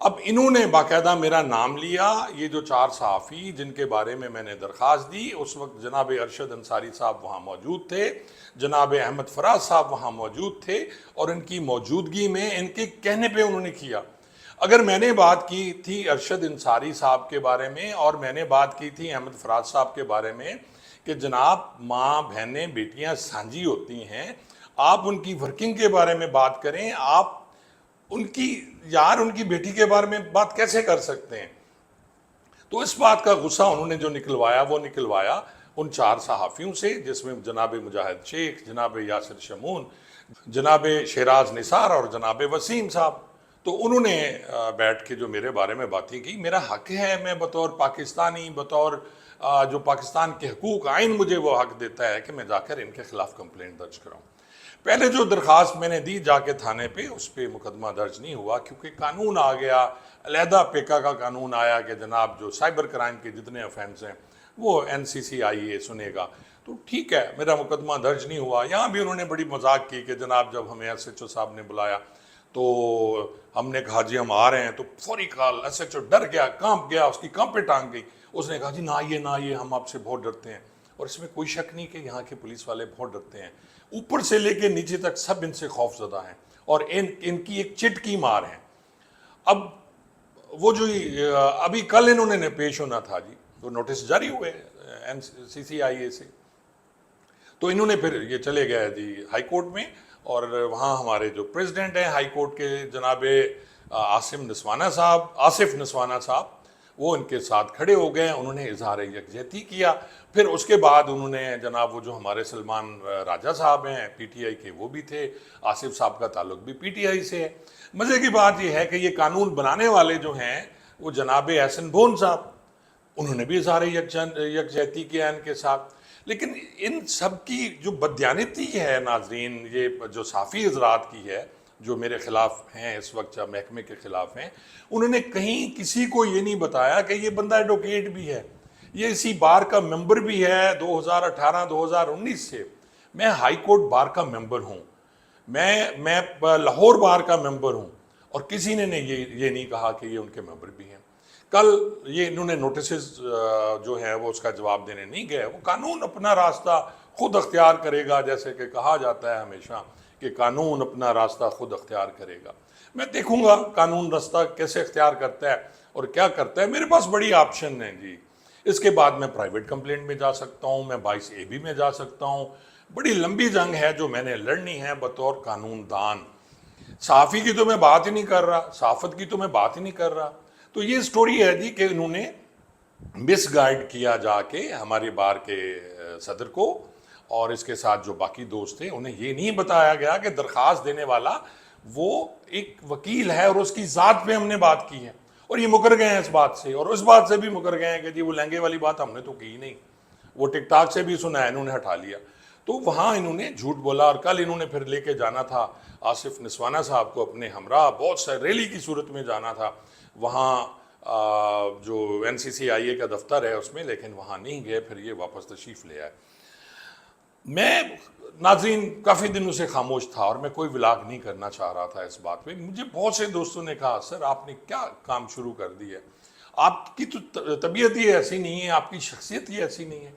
اب انہوں نے باقاعدہ میرا نام لیا. یہ جو 4 صحافی جن کے بارے میں نے درخواست دی, اس وقت جناب ارشد انصاری صاحب وہاں موجود تھے, جناب احمد فراز صاحب وہاں موجود تھے, اور ان کی موجودگی میں ان کے کہنے پہ انہوں نے کیا. اگر میں نے بات کی تھی ارشد انصاری صاحب کے بارے میں, اور میں نے بات کی تھی احمد فراز صاحب کے بارے میں کہ جناب ماں بہنیں بیٹیاں سانجھی ہوتی ہیں, آپ ان کی ورکنگ کے بارے میں بات کریں, آپ ان کی بیٹی کے بارے میں بات کیسے کر سکتے ہیں؟ تو اس بات کا غصہ انہوں نے جو نکلوایا وہ نکلوایا ان 4 صحافیوں سے, جس میں جناب مجاہد شیخ, جناب یاسر شمون, جناب شیراز نثار اور جناب وسیم صاحب. تو انہوں نے بیٹھ کے جو میرے بارے میں باتیں کی. میرا حق ہے, میں بطور پاکستانی, بطور جو پاکستان کے حقوق آئین مجھے وہ حق دیتا ہے کہ میں جا کر ان کے خلاف کمپلینٹ درج کراؤں. پہلے جو درخواست میں نے دی جا کے تھانے پہ, اس پہ مقدمہ درج نہیں ہوا, کیونکہ قانون آ گیا, علیحدہ پیکا کا قانون آیا کہ جناب جو سائبر کرائم کے جتنے افینس ہیں وہ NCCIA سنے گا. تو ٹھیک ہے, میرا مقدمہ درج نہیں ہوا. یہاں بھی انہوں نے بڑی مذاق کی کہ جناب جب ہمیں SHO صاحب نے بلایا تو ہم نے کہا جی ہم آ رہے ہیں, تو فوری کال SHO ڈر گیا, کانپ گیا, اس کی کام پہ ٹانگ گئی. اس نے کہا جی نہ آئیے ہم آپ سے بہت ڈرتے ہیں. اور اس میں کوئی شک نہیں کہ یہاں کے پولیس والے بہت ڈرتے ہیں, اوپر سے لے کے نیچے تک سب ان سے خوف زدہ ہیں, اور ان کی ایک چٹ کی مار ہے. اب وہ جو ابھی کل انہوں نے پیش ہونا تھا جی, وہ نوٹس جاری ہوئے NCCIA سے, تو انہوں نے پھر یہ چلے گئے جی ہائی کورٹ میں, اور وہاں ہمارے جو پریزیڈنٹ ہیں ہائی کورٹ کے جناب آصف نسوانہ صاحب, وہ ان کے ساتھ کھڑے ہو گئے. انہوں نے اظہار یکجہتی کیا. پھر اس کے بعد انہوں نے جناب وہ جو ہمارے سلمان راجہ صاحب ہیں PTI کے, وہ بھی تھے, آصف صاحب کا تعلق بھی PTI سے ہے. مزے کی بات یہ ہے کہ یہ قانون بنانے والے جو ہیں وہ جناب احسن بون صاحب, انہوں نے بھی اظہار یکجہتی کیا ان کے ساتھ. لیکن ان سب کی جو بددیانتی ہے ناظرین, یہ جو صحافی حضرات کی ہے جو میرے خلاف ہیں اس وقت, جب محکمے کے خلاف ہیں, انہوں نے کہیں کسی کو یہ نہیں بتایا کہ یہ بندہ ایڈوکیٹ بھی ہے, یہ اسی بار کا ممبر بھی ہے 2018-2019 سے. میں ہائی کورٹ بار کا ممبر ہوں, میں لاہور بار کا ممبر ہوں, اور کسی نے یہ نہیں کہا کہ یہ ان کے ممبر بھی ہیں. کل یہ انہوں نے نوٹسز جو ہے وہ اس کا جواب دینے نہیں گئے. وہ قانون اپنا راستہ خود اختیار کرے گا, جیسے کہ کہا جاتا ہے ہمیشہ کہ قانون اپنا راستہ خود اختیار کرے گا. میں دیکھوں گا قانون راستہ کیسے اختیار کرتا ہے اور کیا کرتا ہے. میرے پاس بڑی آپشن ہیں جی. اس کے بعد میں پرائیویٹ کمپلینٹ میں جا سکتا ہوں, میں 22AB میں جا سکتا ہوں. بڑی لمبی جنگ ہے جو میں نے لڑنی ہے بطور قانون دان. صحافی کی تو میں بات ہی نہیں کر رہا, صحافت کی تو میں بات ہی نہیں کر رہا. تو یہ سٹوری ہے جی کہ انہوں نے مس گائیڈ کیا جا کے ہمارے بار کے صدر کو, اور اس کے ساتھ جو باقی دوست تھے انہیں یہ نہیں بتایا گیا کہ درخواست دینے والا وہ ایک وکیل ہے اور اس کی ذات پہ ہم نے بات کی ہے. اور یہ مکر گئے ہیں اس بات سے, اور اس بات سے بھی مکر گئے ہیں کہ جی وہ لہنگے والی بات ہم نے تو کی ہی نہیں, وہ ٹک ٹاک سے بھی سنا ہے, انہوں نے ہٹا لیا. تو وہاں انہوں نے جھوٹ بولا. اور کل انہوں نے پھر لے کے جانا تھا آصف نسوانہ صاحب کو اپنے ہمراہ, بہت سا ریلی کی صورت میں جانا تھا وہاں جو NCCIA کا دفتر ہے اس میں, لیکن وہاں نہیں گئے, پھر یہ واپس تشریف لے آئے. میں ناظرین کافی دنوں سے خاموش تھا اور میں کوئی ولاگ نہیں کرنا چاہ رہا تھا اس بات پہ. مجھے بہت سے دوستوں نے کہا سر آپ نے کیا کام شروع کر دی ہے, آپ کی تو طبیعت ہی ایسی نہیں ہے, آپ کی شخصیت ہی ایسی نہیں ہے.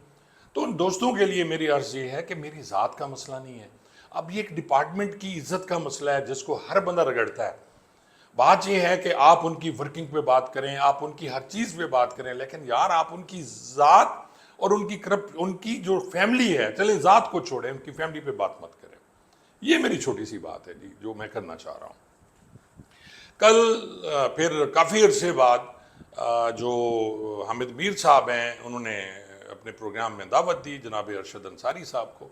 تو ان دوستوں کے لیے میری عرض یہ ہے کہ میری ذات کا مسئلہ نہیں ہے, اب یہ ایک ڈپارٹمنٹ کی عزت کا مسئلہ ہے جس کو ہر بندہ رگڑتا ہے. بات یہ ہے کہ آپ ان کی ورکنگ پہ بات کریں, آپ ان کی ہر چیز پہ بات کریں, لیکن یار آپ ان کی ذات اور ان کی جو فیملی ہے, چلیں ذات کو چھوڑیں, ان کی فیملی پہ بات مت کریں. یہ میری چھوٹی سی بات ہے جی جو میں کرنا چاہ رہا ہوں. کل پھر کافی عرصے بعد جو حامد میر صاحب ہیں انہوں نے اپنے پروگرام میں دعوت دی جناب ارشد انصاری صاحب کو.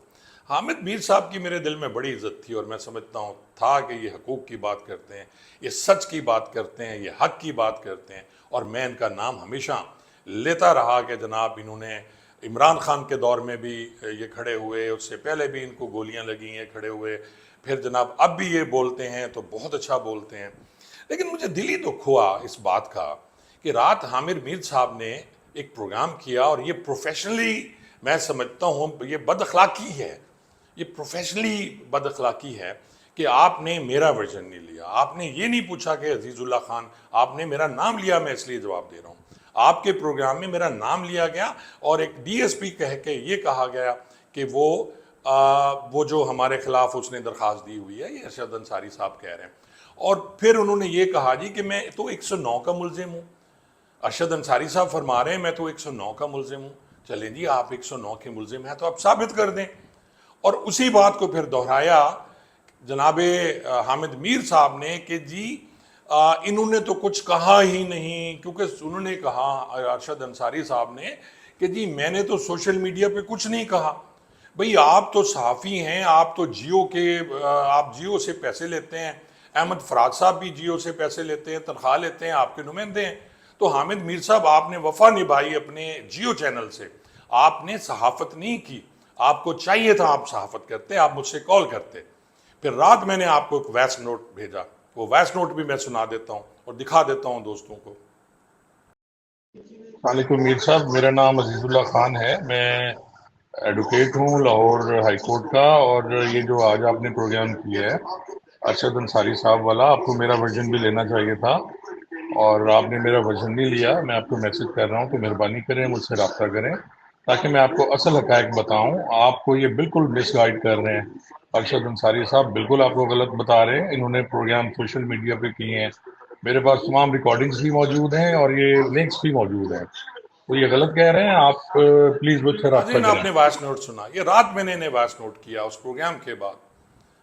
حامد میر صاحب کی میرے دل میں بڑی عزت تھی, اور میں سمجھتا ہوں تھا کہ یہ حقوق کی بات کرتے ہیں, یہ سچ کی بات کرتے ہیں, یہ حق کی بات کرتے ہیں. اور میں ان کا نام ہمیشہ لیتا رہا کہ جناب انہوں نے عمران خان کے دور میں بھی یہ کھڑے ہوئے, اس سے پہلے بھی ان کو گولیاں لگی ہیں کھڑے ہوئے, پھر جناب اب بھی یہ بولتے ہیں تو بہت اچھا بولتے ہیں. لیکن مجھے دلی دکھ ہوا اس بات کا کہ رات حامد میر صاحب نے ایک پروگرام کیا, اور یہ پروفیشنلی میں سمجھتا ہوں یہ بد اخلاقی ہے, یہ پروفیشنلی بد اخلاقی ہے کہ آپ نے میرا ورژن نہیں لیا, آپ نے یہ نہیں پوچھا کہ عزیز اللہ خان, آپ نے میرا نام لیا, میں اس لیے جواب دے رہا ہوں. آپ کے پروگرام میں میرا نام لیا گیا اور ایک ڈی ایس پی کہہ کے یہ کہا گیا کہ وہ جو ہمارے خلاف اس نے درخواست دی ہوئی ہے, یہ ارشد انصاری صاحب کہہ رہے ہیں. اور پھر انہوں نے یہ کہا جی کہ میں تو 109 کا ملزم ہوں. ارشد انصاری صاحب فرما رہے ہیں میں تو 109 کا ملزم ہوں. چلیں جی, آپ 109 کے ملزم ہیں تو آپ ثابت کر دیں. اور اسی بات کو پھر دہرایا جناب حامد میر صاحب نے کہ جی انہوں نے تو کچھ کہا ہی نہیں, کیونکہ انہوں نے کہا ارشد انصاری صاحب نے کہ جی میں نے تو سوشل میڈیا پہ کچھ نہیں کہا. بھئی آپ تو صحافی ہیں, آپ تو آپ جیو سے پیسے لیتے ہیں, احمد فراد صاحب بھی جیو سے پیسے لیتے ہیں, تنخواہ لیتے ہیں, آپ کے نمائندے ہیں. تو حامد میر صاحب آپ نے وفا نبھائی اپنے جیو چینل سے, آپ نے صحافت نہیں کی. آپ کو چاہیے تھا آپ صحافت کرتے, آپ مجھ سے کال کرتے. پھر رات میں نے آپ کو ایک وائس نوٹ بھیجا, وہ وائس نوٹ بھی میں سنا دیتا ہوں اور دکھا دیتا ہوں دوستوں کو. السلام علیکم میر صاحب, میرا نام عزیز اللہ خان ہے, میں ایڈوکیٹ ہوں لاہور ہائی کورٹ کا. اور یہ جو آج آپ نے پروگرام کیا ہے ارشد انصاری صاحب والا, آپ کو میرا ورژن بھی لینا چاہیے تھا اور آپ نے میرا ورژن نہیں لیا. میں آپ کو میسج کر رہا ہوں کہ مہربانی کریں مجھ سے رابطہ کریں تاکہ میں آپ کو اصل حقائق بتاؤں. آپ کو یہ بالکل مس گائیڈ کر رہے ہیں. ارشد انصاری صاحب بالکل آپ کو غلط بتا رہے ہیں. انہوں نے پروگرام سوشل میڈیا پہ کیے ہیں, میرے پاس تمام ریکارڈنگز بھی موجود ہیں اور یہ لنکس بھی موجود ہیں. تو یہ غلط کہہ رہے ہیں. آپ پلیز مجھ سے رابطہ کریں. آپ نے وائس نوٹ سنا, یہ رات میں نے وائس نوٹ کیا اس پروگرام کے بعد.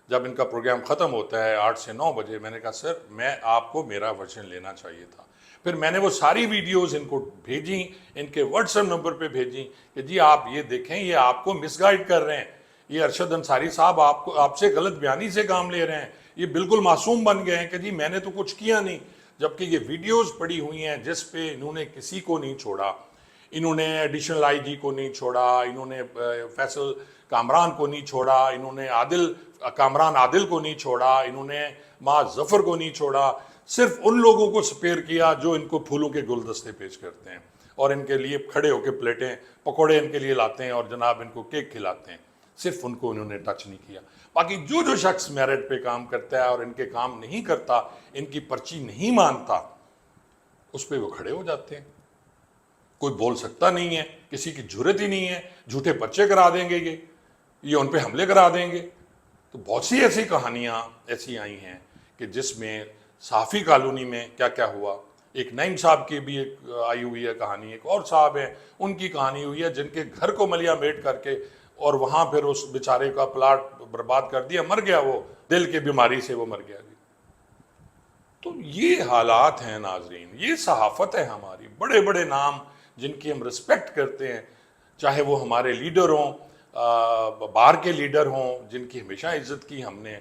جب ان کا پروگرام ختم ہوتا ہے 8 سے 9 بجے, میں نے کہا سر میں آپ کو میرا ورژن لینا چاہیے تھا. پھر میں نے وہ ساری ویڈیوز ان کو بھیجیں, ان کے واٹس ایپ نمبر پہ بھیجیں کہ جی آپ یہ دیکھیں, یہ آپ کو مس گائیڈ کر رہے ہیں, یہ ارشد انصاری صاحب آپ سے غلط بیانی سے کام لے رہے ہیں, یہ بالکل معصوم بن گئے ہیں کہ جی میں نے تو کچھ کیا نہیں. جبکہ یہ ویڈیوز پڑی ہوئی ہیں جس پہ انہوں نے کسی کو نہیں چھوڑا. انہوں نے ایڈیشنل آئی جی کو نہیں چھوڑا, انہوں نے فیصل کامران کو نہیں چھوڑا, انہوں نے کامران عادل کو نہیں چھوڑا, انہوں نے معاذ ظفر کو نہیں چھوڑا. صرف ان لوگوں کو سپیئر کیا جو ان کو پھولوں کے گلدستے پیش کرتے ہیں اور ان کے لیے کھڑے ہو کے پلیٹیں پکوڑے ان کے لیے لاتے ہیں اور جناب ان کو کیک کھلاتے ہیں. صرف ان کو انہوں نے ٹچ نہیں کیا. باقی جو شخص میرٹ پہ کام کرتا ہے اور ان کے کام نہیں کرتا, ان کی پرچی نہیں مانتا, اس پہ وہ کھڑے ہو جاتے ہیں. کوئی بول سکتا نہیں ہے, کسی کی جرت ہی نہیں ہے, جھوٹے پرچے کرا دیں گے, یہ ان پہ حملے کرا دیں گے. تو بہت سی ایسی کہانیاں ایسی آئی ہیں کہ جس میں صحافی کالونی میں کیا کیا ہوا. ایک نعیم صاحب کی بھی ایک آئی ہوئی ہے کہانی, ایک اور صاحب ہیں ان کی کہانی ہوئی ہے جن کے گھر کو ملیا میٹ کر کے اور وہاں پھر اس بیچارے کا پلاٹ برباد کر دیا, مر گیا, وہ دل کی بیماری سے وہ مر گیا. تو یہ حالات ہیں ناظرین, یہ صحافت ہے ہماری. بڑے بڑے نام جن کی ہم رسپیکٹ کرتے ہیں, چاہے وہ ہمارے لیڈر ہوں, باہر کے لیڈر ہوں جن کی ہمیشہ عزت کی ہم نے.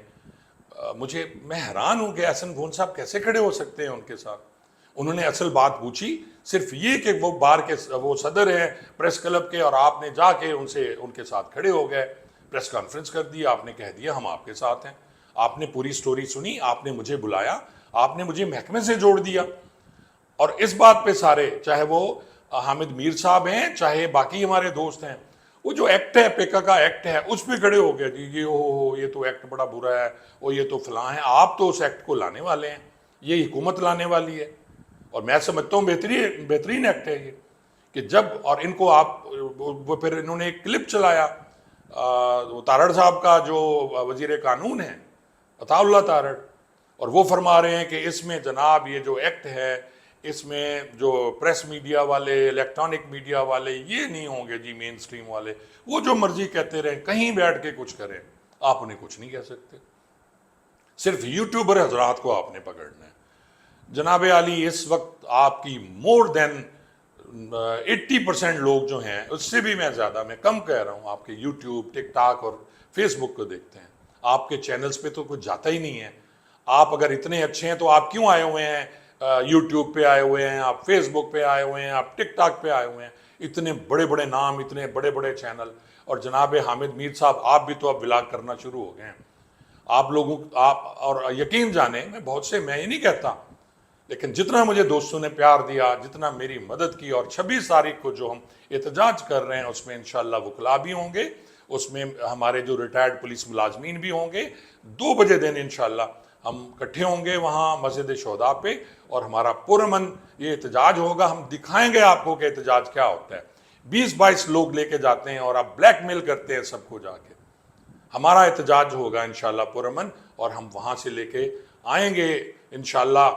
میں حیران ہوں کہ احسن گون صاحب کیسے کھڑے ہو سکتے ہیں ان کے ساتھ. انہوں نے اصل بات پوچھی صرف یہ کہ وہ باہر کے وہ صدر ہیں پریس کلب کے, اور آپ نے جا کے ان کے ساتھ کھڑے ہو گئے, پریس کانفرنس کر دی, آپ نے کہہ دیا ہم آپ کے ساتھ ہیں. آپ نے پوری سٹوری سنی, آپ نے مجھے بلایا, آپ نے مجھے محکمے سے جوڑ دیا. اور اس بات پہ سارے, چاہے وہ حامد میر صاحب ہیں چاہے باقی ہمارے دوست ہیں, وہ جو ایکٹ ہے پیکا کا ایکٹ ہے اس پہ کھڑے ہو گئے جی یہ تو ایکٹ بڑا برا ہے, وہ یہ تو فلاں ہے. آپ تو اس ایکٹ کو لانے والے ہیں, یہ حکومت لانے والی ہے, اور میں سمجھتا ہوں بہترین ایکٹ ہے یہ. کہ جب اور ان کو آپ وہ پھر انہوں نے ایک کلپ چلایا تارڑ صاحب کا جو وزیر قانون ہے عطا اللہ تارڑ, اور وہ فرما رہے ہیں کہ اس میں جناب یہ جو ایکٹ ہے اس میں جو پریس میڈیا والے, الیکٹرانک میڈیا والے یہ نہیں ہوں گے جی مین سٹریم والے, وہ جو مرضی کہتے رہیں, کہیں بیٹھ کے کچھ کریں, آپ انہیں کچھ نہیں کہہ سکتے. صرف یوٹیوبر حضرات کو آپ نے پکڑنا ہے. جناب عالی اس وقت آپ کی مور دین 80% لوگ جو ہیں, اس سے بھی میں زیادہ, میں کم کہہ رہا ہوں, آپ کے یوٹیوب, ٹک ٹاک اور فیس بک کو دیکھتے ہیں. آپ کے چینلز پہ تو کچھ جاتا ہی نہیں ہے. آپ اگر اتنے اچھے ہیں تو آپ کیوں آئے ہوئے ہیں یوٹیوب پہ آئے ہوئے ہیں, آپ فیس بک پہ آئے ہوئے ہیں, آپ ٹک ٹاک پہ آئے ہوئے ہیں. اتنے بڑے بڑے نام, اتنے بڑے بڑے چینل, اور جناب حامد میر صاحب آپ بھی تو اب ولاگ کرنا شروع ہو گئے ہیں. آپ لوگوں اور یقین جانیں, میں یہ نہیں کہتا, لیکن جتنا مجھے دوستوں نے پیار دیا, جتنا میری مدد کی, اور 26 تاریخ کو جو ہم احتجاج کر رہے ہیں اس میں انشاءاللہ وکلا بھی ہوں گے, اس میں ہمارے جو ریٹائرڈ پولیس ملازمین بھی ہوں گے. 2 بجے دن انشاءاللہ ہم اکٹھے ہوں گے وہاں مسجد شہداء پہ, اور ہمارا پرامن یہ احتجاج ہوگا. ہم دکھائیں گے آپ کو کہ احتجاج کیا ہوتا ہے. 20-22 لوگ لے کے جاتے ہیں اور آپ بلیک میل کرتے ہیں سب کو جا کے. ہمارا احتجاج ہوگا انشاءاللہ پرامن, اور ہم وہاں سے لے کے آئیں گے انشاءاللہ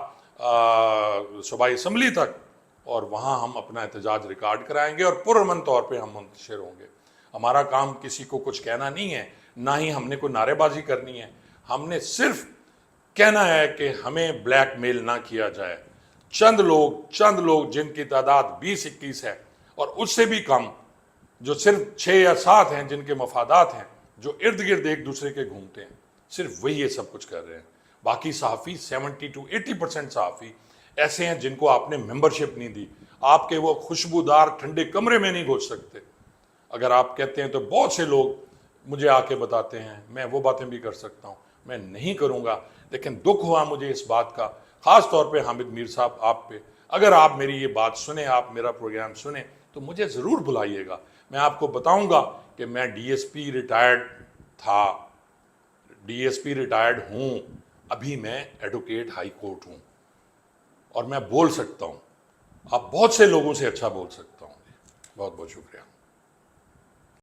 صوبائی اسمبلی تک, اور وہاں ہم اپنا احتجاج ریکارڈ کرائیں گے اور پرامن طور پہ ہم منتشر ہوں گے. ہمارا کام کسی کو کچھ کہنا نہیں ہے, نہ ہی ہم نے کوئی نعرے بازی کرنی ہے. ہم نے صرف کہنا ہے کہ ہمیں بلیک میل نہ کیا جائے. چند لوگ جن کی تعداد 20-21 ہے اور اس سے بھی کم, جو صرف 6 یا 7 ہیں جن کے مفادات ہیں, جو ارد گرد ایک دوسرے کے گھومتے ہیں, صرف وہی یہ سب کچھ کر رہے ہیں. باقی صحافی 70-80% صحافی ایسے ہیں جن کو آپ نے ممبرشپ نہیں دی. آپ کے وہ خوشبودار ٹھنڈے کمرے میں نہیں گھس سکتے. اگر آپ کہتے ہیں تو بہت سے لوگ مجھے آ کے بتاتے ہیں, میں وہ باتیں بھی کر سکتا ہوں. میں نہیں کروں گا, لیکن دکھ ہوا مجھے اس بات کا, خاص طور پہ حامد میر صاحب آپ پہ. اگر آپ میری یہ بات سنیں, آپ میرا پروگرام سنیں, تو مجھے ضرور بلائیے گا. میں آپ کو بتاؤں گا کہ میں ڈی ایس پی ریٹائرڈ تھا, ڈی ایس پی ریٹائرڈ ہوں, ابھی میں ایڈوکیٹ ہائی کورٹ ہوں, اور میں بول سکتا ہوں. آپ بہت سے لوگوں سے اچھا بول سکتا ہوں. بہت بہت شکریہ.